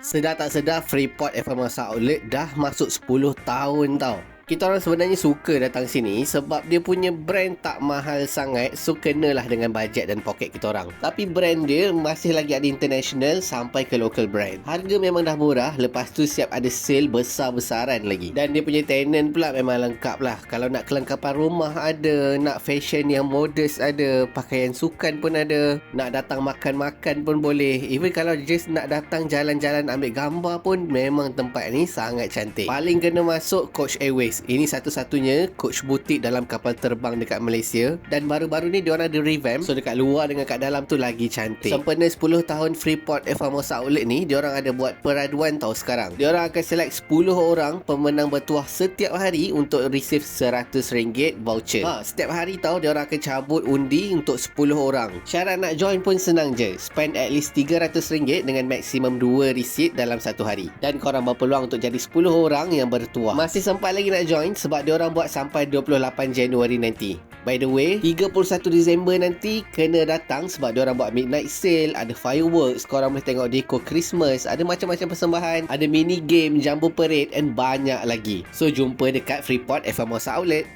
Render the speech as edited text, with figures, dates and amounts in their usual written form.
Sedar tak sedar, Freeport FMasa Outlet dah masuk 10 tahun tau. Kita orang sebenarnya suka datang sini sebab dia punya brand tak mahal sangat, so kenalah dengan bajet dan poket kita orang. Tapi brand dia masih lagi ada international sampai ke local brand. Harga memang dah murah, lepas tu siap ada sale besar-besaran lagi. Dan dia punya tenant pula memang lengkap lah. Kalau nak kelengkapan rumah ada, nak fashion yang modest ada, pakaian sukan pun ada, nak datang makan-makan pun boleh. Even kalau just nak datang jalan-jalan ambil gambar pun, memang tempat ni sangat cantik. Paling kena masuk Coach Airways. Ini satu-satunya coach butik dalam kapal terbang dekat Malaysia. Dan baru-baru ni diorang ada revamp, so dekat luar dengan kat dalam tu lagi cantik. Sempena 10 tahun Freeport FMasa Outlet ni, diorang ada buat peraduan tau sekarang. Diorang akan select 10 orang pemenang bertuah setiap hari untuk receive RM100 voucher. Setiap hari tau diorang akan cabut undi untuk 10 orang. Syarat nak join pun senang je. Spend at least RM300 dengan maksimum 2 receipt dalam satu hari. Dan korang berpeluang untuk jadi 10 orang yang bertuah. Masih sempat lagi nak join sebab diorang buat sampai 28 Januari nanti. By the way, 31 Disember nanti kena datang sebab diorang buat midnight sale, ada fireworks, korang boleh tengok dekor Christmas, ada macam-macam persembahan, ada mini game, jumbo parade and banyak lagi. So jumpa dekat Freeport FMasa Outlet.